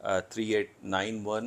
3891,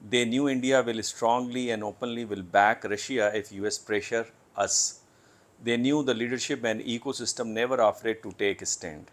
They knew India will strongly and openly will back Russia if US pressure us. They knew the leadership and ecosystem never afraid to take a stand.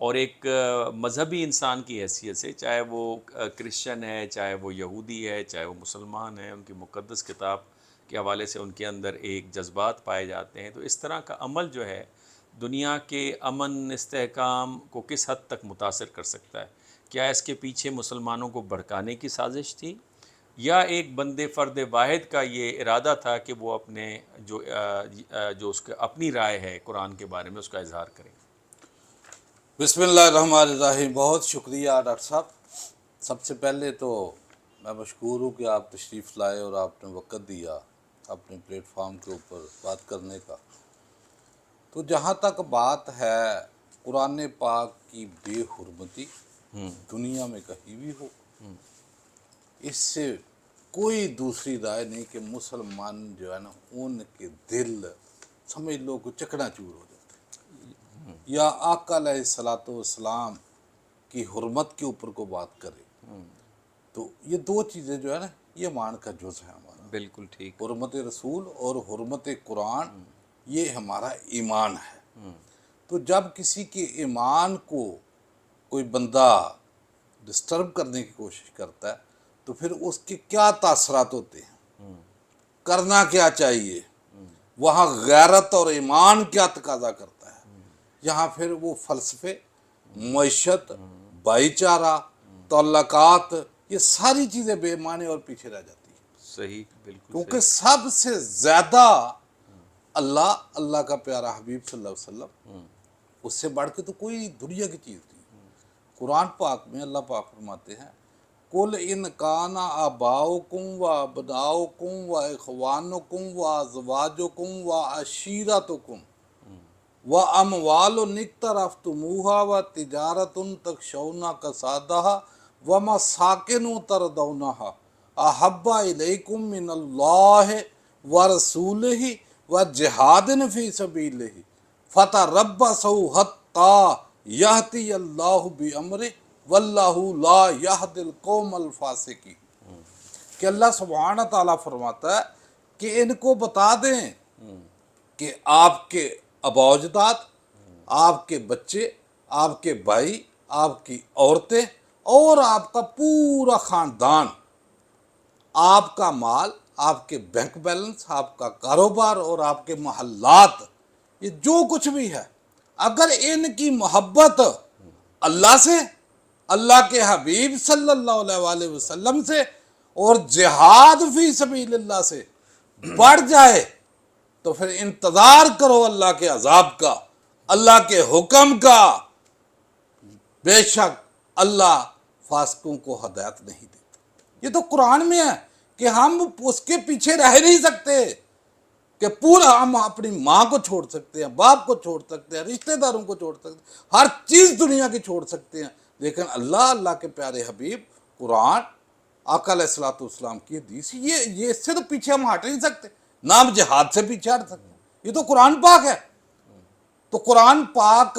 اور ایک مذہبی انسان کی حیثیت سے، چاہے وہ کرسچن ہے، چاہے وہ یہودی ہے، چاہے وہ مسلمان ہے، ان کی مقدس کتاب کے حوالے سے ان کے اندر ایک جذبات پائے جاتے ہیں. تو اس طرح کا عمل جو ہے دنیا کے امن استحکام کو کس حد تک متاثر کر سکتا ہے؟ کیا اس کے پیچھے مسلمانوں کو بھڑکانے کی سازش تھی، یا ایک بندے فرد واحد کا یہ ارادہ تھا کہ وہ اپنے جو اس کا اپنی رائے ہے قرآن کے بارے میں اس کا اظہار کریں؟ بسم اللہ الرحمن الرحیم. بہت شکریہ ڈاکٹر صاحب. سب سے پہلے تو میں مشکور ہوں کہ آپ تشریف لائے اور آپ نے وقت دیا اپنے پلیٹ فارم کے اوپر بات کرنے کا. تو جہاں تک بات ہے قرآن پاک کی بے حرمتی دنیا میں کہیں بھی ہو، اس سے کوئی دوسری رائے نہیں کہ مسلمان جو ہے نا ان کے دل سمجھ لو کہ چکنا چور ہو جاتے ہیں. یا آقا علیہ الصلوۃ والسلام کی حرمت کے اوپر کو بات کرے تو یہ دو چیزیں جو ہے نا یہ ایمان کا جز ہے ہمارا. بالکل ٹھیک. حرمت رسول اور حرمت قرآن یہ ہمارا ایمان ہے. تو جب کسی کے ایمان کو کوئی بندہ ڈسٹرب کرنے کی کوشش کرتا ہے تو پھر اس کے کیا تاثرات ہوتے ہیں، کرنا کیا چاہیے، وہاں غیرت اور ایمان کیا تقاضا کرتا ہے. یہاں پھر وہ فلسفے، معیشت، بھائی چارہ، تعلقات، یہ ساری چیزیں بے معنی اور پیچھے رہ جاتی ہیں. صحیح، بالکل کیونکہ صحیح. سب سے زیادہ اللہ کا پیارا حبیب صلی اللہ علیہ وسلم، اس سے بڑھ کے تو کوئی دنیا کی چیز نہیں. قرآن پاک میں اللہ پاک فرماتے ہیں قُلْ إِنْ كَانَ آبَاؤُكُمْ وَأَبْنَاؤُكُمْ وَإِخْوَانُكُمْ وَأَزْوَاجُكُمْ وَعَشِيرَتُكُمْ وَأَمْوَالٌ اقْتَرَفْتُمُوهَا وَتِجَارَةٌ تَخْشَوْنَ كَسَادَهَا وَمَسَاكِنُ تَرْضَوْنَهَا أَحَبَّ إِلَيْكُم مِّنَ اللَّهِ وَرَسُولِهِ وَجِهَادٍ فِي سَبِيلِهِ فَتَرَبَّصُوا حَتَّىٰ يَأْتِيَ اللَّهُ بِأَمْرِهِ وَاللَّهُ لَا يَهْدِي الْقَوْمَ الْفَاسِقِينَ. کہ اللہ سبحانہ تعالیٰ فرماتا ہے کہ ان کو بتا دیں کہ آپ کے آباء و اجداد، آپ کے بچے، آپ کے بھائی، آپ کی عورتیں اور آپ کا پورا خاندان، آپ کا مال، آپ کے بینک بیلنس، آپ کا کاروبار اور آپ کے محلات، یہ جو کچھ بھی ہے، اگر ان کی محبت اللہ سے، اللہ کے حبیب صلی اللہ علیہ وآلہ وسلم سے اور جہاد فی سبیل اللہ سے بڑھ جائے تو پھر انتظار کرو اللہ کے عذاب کا، اللہ کے حکم کا. بے شک اللہ فاسقوں کو ہدایت نہیں دیتا. یہ تو قرآن میں ہے کہ ہم اس کے پیچھے رہ نہیں سکتے کہ پورا ہم اپنی ماں کو چھوڑ سکتے ہیں، باپ کو چھوڑ سکتے ہیں، رشتہ داروں کو چھوڑ سکتے ہیں، ہر چیز دنیا کی چھوڑ سکتے ہیں، لیکن اللہ کے پیارے حبیب قرآن، آقا علیہ الصلوۃ والسلام کی حدیث، یہ اس سے تو پیچھے ہم ہٹ نہیں سکتے، نہ ہم جہاد سے پیچھے ہٹ سکتے ہیں. یہ تو قرآن پاک ہے. تو قرآن پاک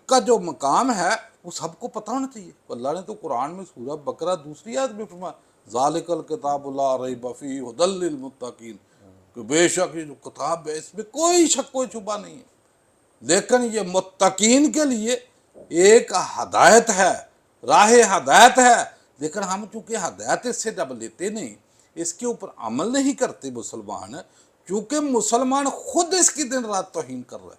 کا جو مقام ہے وہ سب کو پتہ ہونا چاہیے. اللہ نے تو قرآن میں سورہ بقرہ دوسری آیت میں فرمایا ذالک الکتاب لا ریب فیہ ھدی للمتقین، کہ بے شک یہ جو کتاب ہے اس میں کوئی شک کوئی شبہ نہیں ہے، لیکن یہ متقین کے لیے ایک ہدایت ہے، راہ ہدایت ہے. لیکن ہم چونکہ ہدایت اس سے جب لیتے نہیں، اس کے اوپر عمل نہیں کرتے مسلمان، چونکہ مسلمان خود اس کی دن رات توہین کر رہا ہے.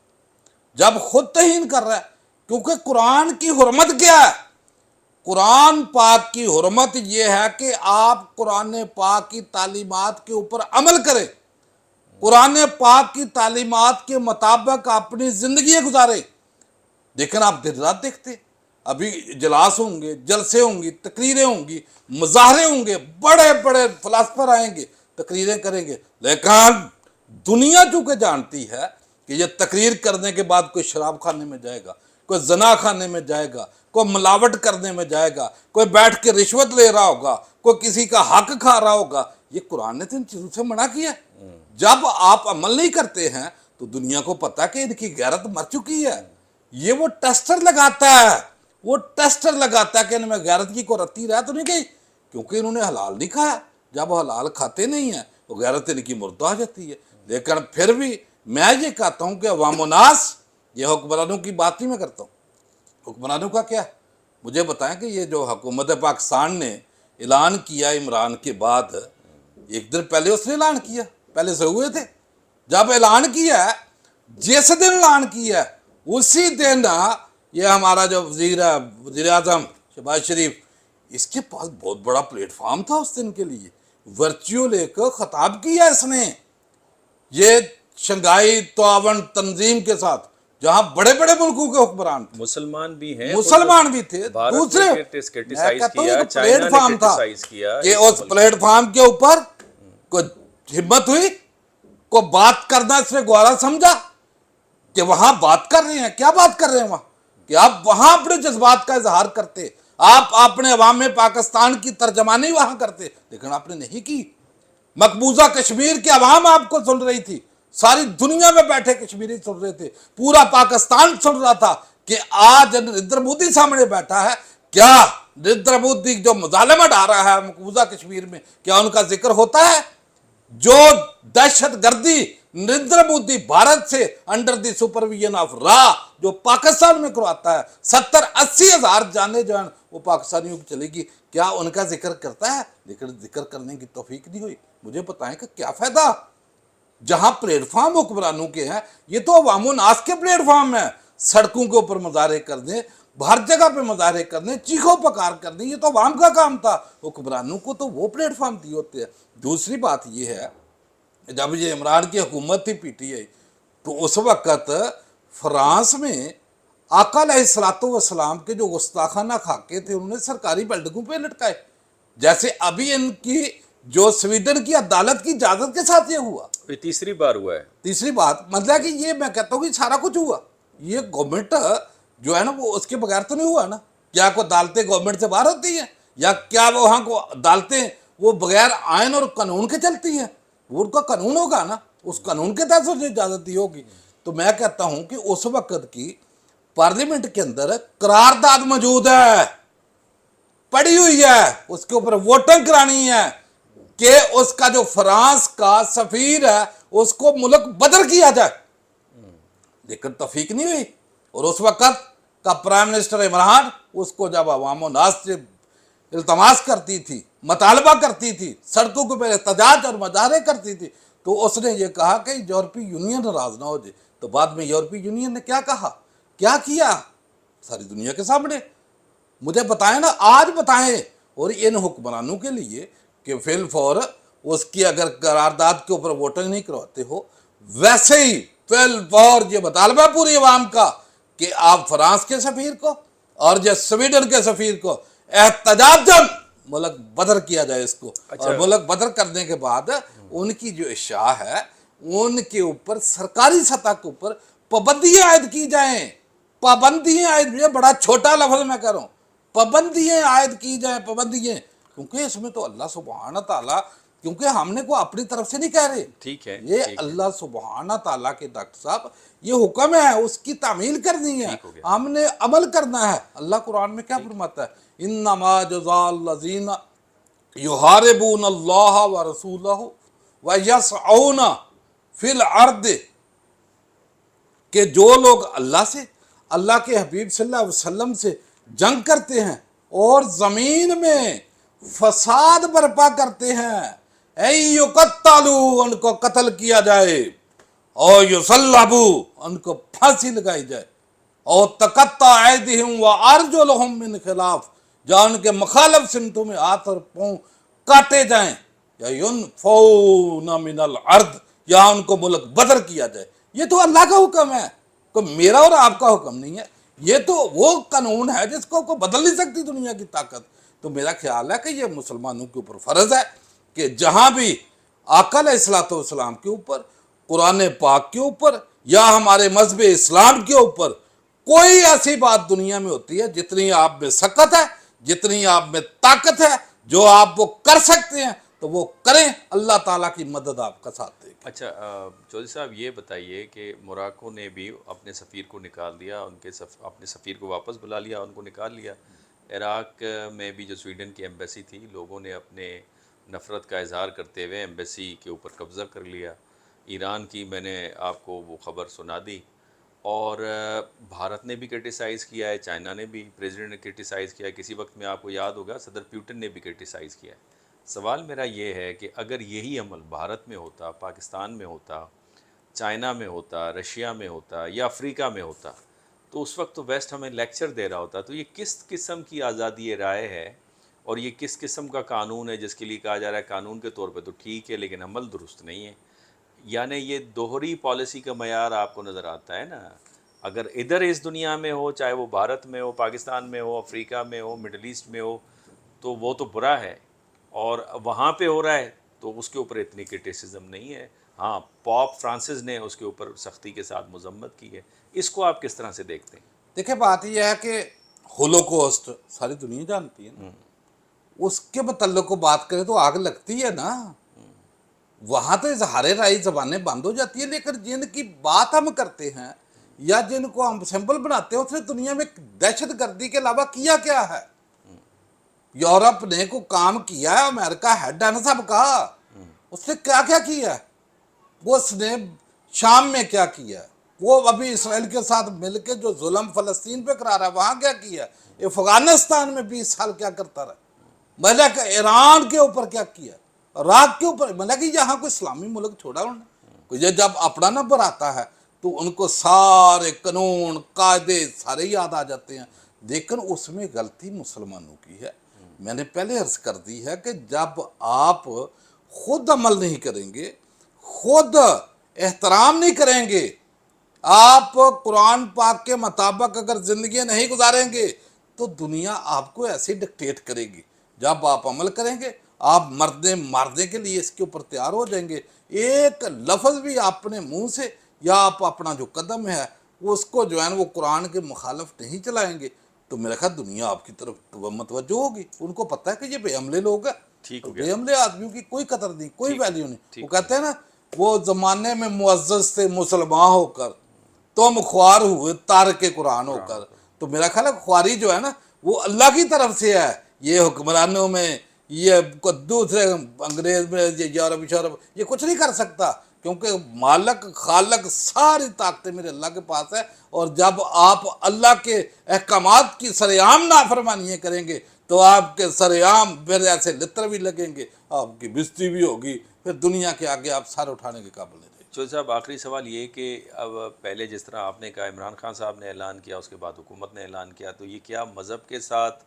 جب خود توہین کر رہا ہے، کیونکہ قرآن کی حرمت کیا ہے؟ قرآن پاک کی حرمت یہ ہے کہ آپ قرآن پاک کی تعلیمات کے اوپر عمل کریں، قرآن پاک کی تعلیمات کے مطابق اپنی زندگی گزارے. لیکن آپ دن رات دیکھتے، ابھی اجلاس ہوں گے، جلسے ہوں گی، تقریریں ہوں گی، مظاہرے ہوں گے، بڑے بڑے فلاسفر آئیں گے، تقریریں کریں گے، لیکن دنیا چونکہ جانتی ہے کہ یہ تقریر کرنے کے بعد کوئی شراب خانے میں جائے گا، کوئی زنا خانے میں جائے گا، کوئی ملاوٹ کرنے میں جائے گا، کوئی بیٹھ کے رشوت لے رہا ہوگا، کوئی کسی کا حق کھا رہا ہوگا. یہ قرآن نے تو ان چیزوں سے منع کیا ہے. جب آپ عمل نہیں کرتے ہیں تو دنیا کو پتہ کہ ان کی غیرت مر چکی ہے. یہ وہ ٹیسٹر لگاتا ہے، وہ ٹیسٹر لگاتا ہے کہ ان میں غیرت کی کوئی رتی رہ تو نہیں گئی، کیونکہ انہوں نے حلال نہیں کھایا. جب حلال کھاتے نہیں ہیں تو غیرت ان کی مردہ ہو جاتی ہے. لیکن پھر بھی میں یہ کہتا ہوں کہ عوام الناس، یہ حکمرانوں کی بات نہیں میں کرتا ہوں، حکمرانوں کا کیا؟ مجھے بتائیں کہ یہ جو حکومت پاکستان نے اعلان کیا عمران کے بعد، ایک دن پہلے اس نے اعلان کیا، پہلے سے ہوئے تھے؟ جب اعلان کیا ہے، جس دن اعلان کیا ہے اسی دن یہ ہمارا جو وزیر اعظم شہباز شریف، اس کے پاس بہت بڑا پلیٹ فارم تھا اس دن کے لیے، ورچوئل ایک خطاب کیا اس نے، یہ شنگھائی تعاون تنظیم کے ساتھ، جہاں بڑے بڑے ملکوں کے حکمران تھے، مسلمان بھی ہیں، مسلمان بھی تھے، بھارت دوسرے نے میں کرٹیسائز کہتا ہوں کیا، ایک چائنا پلیٹ نے فارم تھا کرٹیسائز کیا کہ اس اس ملک پلیٹ فارم کے اوپر کوئی ہمت ہوئی، کو بات کرنا اس نے گوارا سمجھا کہ وہاں بات کر رہے ہیں، کیا بات کر رہے ہیں وہاں، کہ آپ وہاں اپنے جذبات کا اظہار کرتے، آپ اپنے عوام میں پاکستان کی ترجمانی وہاں کرتے، لیکن آپ نے نہیں کی۔ مقبوضہ کشمیر کی عوام آپ کو سن رہی تھی، ساری دنیا میں بیٹھے کشمیری سن رہے تھے، پورا پاکستان سن رہا تھا کہ آج نریندر مودی سامنے بیٹھا ہے، کیا نریندر مودی جو مظالمہ ڈھا رہا ہے مقبوضہ کشمیر میں، کیا ان کا ذکر ہوتا ہے؟ جو دہشت گردی نریندر مودی بھارت سے under the supervision of raw جو پاکستان میں کرواتا ہے، 70-80 ہزار جانے جو ہیں وہ پاکستانیوں کی چلے گی، کیا ان کا ذکر کرتا ہے؟ لیکن ذکر کرنے کی توفیق نہیں ہوئی۔ مجھے بتائیں کہ کیا فائدہ؟ جہاں پلیٹ فارم حکمرانوں کے ہیں، یہ تو عوام الناس کے پلیٹ فارم ہیں، سڑکوں کے اوپر مظاہرے کر دیں، ہر جگہ پہ مظاہرے کر دیں، چیخو پکار کر دیں، یہ تو عوام کا کام تھا، حکمرانوں کو تو وہ پلیٹ فارم دیے ہوتے ہیں۔ دوسری بات یہ ہے، جب یہ عمران کی حکومت تھی پی ٹی آئی، تو اس وقت فرانس میں آقا علیہ الصلوۃ والسلام کے جو گستاخانہ خاکے تھے انہوں نے سرکاری بلڈنگوں پہ لٹکائے، جیسے ابھی ان کی جو سویڈن کی عدالت کی اجازت کے ساتھ یہ ہوا۔ یہ تیسری بار ہوا ہے۔ تیسری بات مطلب کہ یہ میں کہتا ہوں کہ سارا کچھ ہوا، یہ گورنمنٹ جو ہے نا وہ اس کے بغیر تو نہیں ہوا نا، کیا کوئی عدالتیں گورنمنٹ سے باہر ہوتی ہیں، یا کیا وہاں کو عدالتیں وہ بغیر آئین اور قانون کے چلتی ہیں؟ وہ ان کا قانون ہوگا نا، اس قانون کے تحت اسے اجازت دی ہوگی۔ تو میں کہتا ہوں کہ اس وقت کی پارلیمنٹ کے اندر قرارداد موجود ہے، پڑی ہوئی ہے، اس کے اوپر ووٹنگ کرانی ہے کہ اس کا جو فرانس کا سفیر ہے اس کو ملک بدر کیا جائے، لیکن توفیق نہیں ہوئی۔ اور اس وقت کا پرائم منسٹر عمران اس کو جب عوام و ناس سے التماس کرتی تھی، مطالبہ کرتی تھی، سڑکوں کے پہ احتجاج اور مظاہرے کرتی تھی، تو اس نے یہ کہا کہ یورپی یونین ناراض نہ ہو جائے۔ تو بعد میں یورپی یونین نے کیا کہا، کیا کیا ساری دنیا کے سامنے؟ مجھے بتائیں نا، آج بتائیں۔ اور ان حکمرانوں کے لیے کہ فی الفور اس کی اگر قرارداد کے اوپر ووٹنگ نہیں کرواتے ہو، ویسے ہی فی الفور یہ مطالبہ پوری عوام کا کہ آپ فرانس کے سفیر کو اور جو سویڈن کے سفیر کو احتجاجاً ملک بدر کیا جائے اس کو، اور ملک بدر کرنے کے بعد ان کی جو اشاع ہے ان کے اوپر سرکاری سطح کے اوپر پابندیاں عائد کی جائیں۔ پابندیاں عائد، یہ بڑا چھوٹا لفظ میں کہہ رہا ہوں، پابندیاں عائد کی جائیں، پابندیاں، کیونکہ اس میں تو اللہ سبحانہ تعالیٰ، کیونکہ ہم نے کوئی اپنی طرف سے نہیں کہہ رہے، ٹھیک ہے، یہ اللہ سبحانہ تعالیٰ کے ڈاکٹر صاحب یہ حکم ہے، اس کی تعمیل کرنی ہے، ہم نے عمل کرنا ہے۔ اللہ قرآن میں کیا فرماتا ہے، انما جزاء الذین یحاربون اللہ ورسولہ ویسعون فی الارض، کہ جو لوگ اللہ سے، اللہ کے حبیب صلی اللہ علیہ وسلم سے جنگ کرتے ہیں اور زمین میں فساد برپا کرتے ہیں، یقتلوا، ان کو قتل کیا جائے، اور یصلبوا، ان کو پھانسی لگائی جائے، اور تقطع ایدیہم وارجلہم من خلاف، جہاں ان کے مخالف سمتوں میں ہاتھ اور پاؤں کاٹے جائیں، یا ینفون من الارض، یا ان کو ملک بدر کیا جائے۔ یہ تو اللہ کا حکم ہے، کوئی میرا اور آپ کا حکم نہیں ہے، یہ تو وہ قانون ہے جس کو کوئی بدل نہیں سکتی دنیا کی طاقت۔ تو میرا خیال ہے کہ یہ مسلمانوں کے اوپر فرض ہے کہ جہاں بھی آقا علیہ الصلوۃ والسلام کے اوپر، قرآن پاک کے اوپر، یا ہمارے مذہب اسلام کے اوپر کوئی ایسی بات دنیا میں ہوتی ہے، جتنی آپ میں سکت ہے، جتنی آپ میں طاقت ہے، جو آپ وہ کر سکتے ہیں تو وہ کریں، اللہ تعالیٰ کی مدد آپ کا ساتھ دے گی۔ اچھا چودھری صاحب یہ بتائیے کہ موراکو نے بھی اپنے سفیر کو نکال دیا، ان کے اپنے سفیر کو واپس بلا لیا، ان کو نکال لیا۔ عراق میں بھی جو سویڈن کی ایمبیسی تھی، لوگوں نے اپنے نفرت کا اظہار کرتے ہوئے ایمبیسی کے اوپر قبضہ کر لیا۔ ایران کی میں نے آپ کو وہ خبر سنا دی، اور بھارت نے بھی کرٹیسائز کیا ہے، چائنا نے بھی، پریزیڈنٹ نے کرٹیسائز کیا ہے، کسی وقت میں آپ کو یاد ہوگا صدر پیوٹن نے بھی کرٹیسائز کیا ہے۔ سوال میرا یہ ہے کہ اگر یہی عمل بھارت میں ہوتا، پاکستان میں ہوتا، چائنا میں ہوتا، رشیا میں ہوتا یا افریقہ میں ہوتا، تو اس وقت تو ویسٹ ہمیں لیکچر دے رہا ہوتا۔ تو یہ کس قسم کی آزادی رائے ہے اور یہ کس قسم کا قانون ہے جس کے لیے کہا جا رہا ہے قانون کے طور پہ تو ٹھیک ہے لیکن عمل درست نہیں ہے؟ یعنی یہ دوہری پالیسی کا معیار آپ کو نظر آتا ہے نا۔ اگر ادھر اس دنیا میں ہو، چاہے وہ بھارت میں ہو، پاکستان میں ہو، افریقہ میں ہو، مڈل ایسٹ میں ہو، تو وہ تو برا ہے، اور وہاں پہ ہو رہا ہے تو اس کے اوپر اتنی کرٹیسزم نہیں ہے۔ ہاں، پاپ فرانسس نے اس کے اوپر سختی کے ساتھ مذمت کی ہے۔ اس کو آپ کس طرح سے دیکھتے ہیں؟ دیکھیں بات یہ ہے کہ ہولوکوسٹ ساری دنیا جانتی ہے نا، اس کے متعلق کو بات کریں تو آگ لگتی ہے نا۔ وہاں تو اظہار رائے زبانیں بند ہو جاتی ہیں، لیکن جن کی بات ہم کرتے ہیں یا جن کو ہم سمبل بناتے ہیں اس نے دنیا میں دہشت گردی کے علاوہ کیا کیا ہے؟ یورپ نے کو کام کیا ہے، امریکہ ہیڈ ہے نا سب کا، اس نے کیا کیا کیا ہے؟ وہ اس نے شام میں کیا کیا ہے؟ وہ ابھی اسرائیل کے ساتھ مل کے جو ظلم فلسطین پہ کرا رہا ہے وہاں کیا کیا ہے؟ افغانستان میں 20 سال کیا کرتا رہا؟ مطلب کہ ایران کے اوپر کیا کیا، عراق کے اوپر، مطلب کہ یہاں کوئی اسلامی ملک چھوڑا انہوں نے؟ یہ جب اپنا نمبر آتا ہے تو ان کو سارے قانون قاعدے سارے یاد آ جاتے ہیں، لیکن اس میں غلطی مسلمانوں کی ہے۔ میں نے پہلے عرض کر دی ہے کہ جب آپ خود عمل نہیں کریں گے، خود احترام نہیں کریں گے، آپ قرآن پاک کے مطابق اگر زندگی نہیں گزاریں گے تو دنیا آپ کو ایسے ڈکٹیٹ کرے گی۔ جب آپ عمل کریں گے، آپ مردے کے لیے اس کے اوپر تیار ہو جائیں گے، ایک لفظ بھی اپنے منہ سے یا آپ اپنا جو قدم ہے اس کو جو ہے وہ قرآن کے مخالف نہیں چلائیں گے تو میرا خیال دنیا آپ کی طرف متوجہ ہوگی۔ ان کو پتہ ہے کہ یہ بے عملے لوگ ہیں، ٹھیک اور ہو گیا، بے عملے آدمیوں کی کوئی قدر نہیں، کوئی ٹھیک ویلیو نہیں۔ وہ ٹھیک ہو کہتے ہیں نا، وہ زمانے میں معزز تھے مسلمان ہو کر، تم خوار ہوئے تارک قرآن ہو کر۔ تو میرا خیال ہے خواری جو ہے نا وہ اللہ کی طرف سے ہے۔ یہ حکمرانوں میں، یہ دوسرے انگریز میں، یہ یورپ شورپ یہ کچھ نہیں کر سکتا، کیونکہ مالک خالق ساری طاقتیں میرے اللہ کے پاس ہے۔ اور جب آپ اللہ کے احکامات کی سرعام نافرمانیاں کریں گے تو آپ کے سرعام پھر ایسے لتر بھی لگیں گے، آپ کی بستی بھی ہوگی، پھر دنیا کے آگے آپ سر اٹھانے کے قابل نہیں رہیں گے۔ چودھری صاحب آخری سوال یہ کہ اب پہلے جس طرح آپ نے کہا عمران خان صاحب نے اعلان کیا، اس کے بعد حکومت نے اعلان کیا، تو یہ کیا مذہب کے ساتھ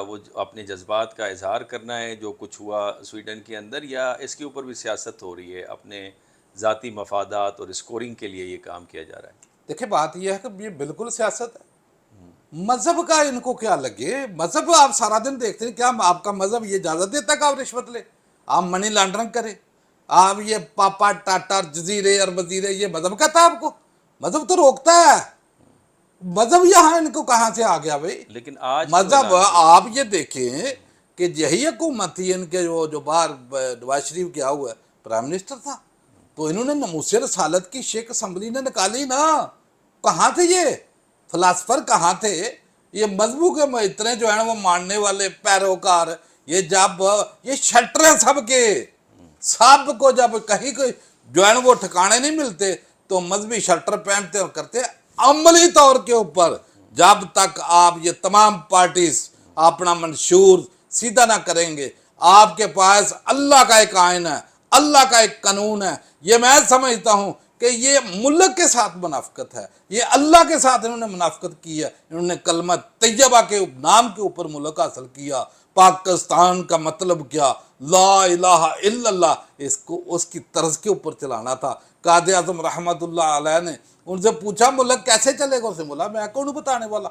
وہ اپنے جذبات کا اظہار کرنا ہے جو کچھ ہوا سویڈن کے اندر، یا اس کے اوپر بھی سیاست ہو رہی ہے، اپنے ذاتی مفادات اور اسکورنگ کے لیے یہ کام کیا جا رہا ہے؟ دیکھیں بات یہ ہے کہ یہ بالکل سیاست ہے، مذہب کا ان کو کیا لگے؟ مذہب آپ سارا دن دیکھتے ہیں، کیا آپ کا مذہب یہ اجازت دیتا ہے کہ آپ رشوت لیں، آپ منی لانڈرنگ کریں، آپ یہ پاپا ٹاٹا جزیرے اور وزیرے، یہ مذہب کہتا ہے آپ کو؟ مذہب تو روکتا ہے۔ مذہب یہاں ان کو کہاں سے آ گیا بھائی؟ لیکن آج کیوں مذہب اعلان کیا؟ آپ یہ دیکھیں کہ یہی حکومت تھی ان کے جو باہر نواز شریف کیا ہوا ہے پرائم منسٹر تھا، تو انہوں نے ناموس رسالت کی شیخ اسمبلی نے نکالی نا۔ کہاں تھے یہ فلاسفر؟ کہاں تھے یہ مذہبوں کے اتنے جو ہیں وہ ماننے والے پیروکار؟ یہ جب یہ شیلٹر ہیں سب کے، سب کو جب کہیں کوئی جو ہے وہ ٹھکانے نہیں ملتے تو مذہبی شیلٹر پہنتے اور کرتے ہیں۔ عملی طور کے اوپر جب تک آپ یہ تمام پارٹیز اپنا منشور سیدھا نہ کریں گے، آپ کے پاس اللہ کا ایک آئین ہے، اللہ کا ایک قانون ہے، یہ میں سمجھتا ہوں کہ یہ ملک کے ساتھ منافقت ہے، یہ اللہ کے ساتھ انہوں نے منافقت کی ہے۔ انہوں نے کلمہ طیبہ کے نام کے اوپر ملک حاصل کیا۔ پاکستان کا مطلب کیا؟ لا الہ الا اللہ، اس کو اس کی طرز کے اوپر چلانا تھا۔ قائد اعظم رحمۃ اللہ علیہ نے ان سے پوچھا ملک کیسے چلے گا؟ اسے بولا میں کون ہوں بتانے والا،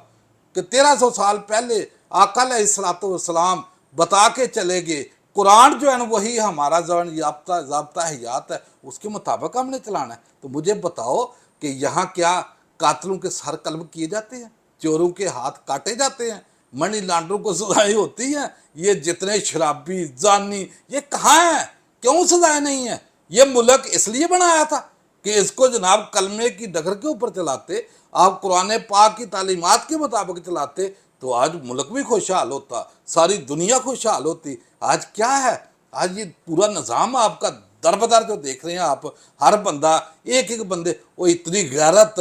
کہ 1300 سال پہلے آقا علیہ الصلوۃ والسلام بتا کے چلے گئے، قرآن جو ہے نا وہی ہمارا ضابطہ حیات ہے، اس کے مطابق ہم نے چلانا ہے۔ تو مجھے بتاؤ کہ یہاں کیا قاتلوں کے سر قلب کیے جاتے ہیں، چوروں کے ہاتھ کاٹے جاتے ہیں، منی لانڈروں کو سزائیں ہوتی ہیں؟ یہ جتنے شرابی زانی یہ کہاں ہیں؟ کیوں سزائیں نہیں ہیں؟ یہ ملک اس لیے بنایا تھا کہ اس کو جناب کلمے کی ڈگر کے اوپر چلاتے، آپ قرآن پاک کی تعلیمات کے مطابق چلاتے تو آج ملک بھی خوشحال ہوتا، ساری دنیا خوشحال ہوتی۔ آج کیا ہے؟ آج یہ پورا نظام آپ کا در بدر جو دیکھ رہے ہیں آپ، ہر بندہ ایک ایک بندے، وہ اتنی غیرت،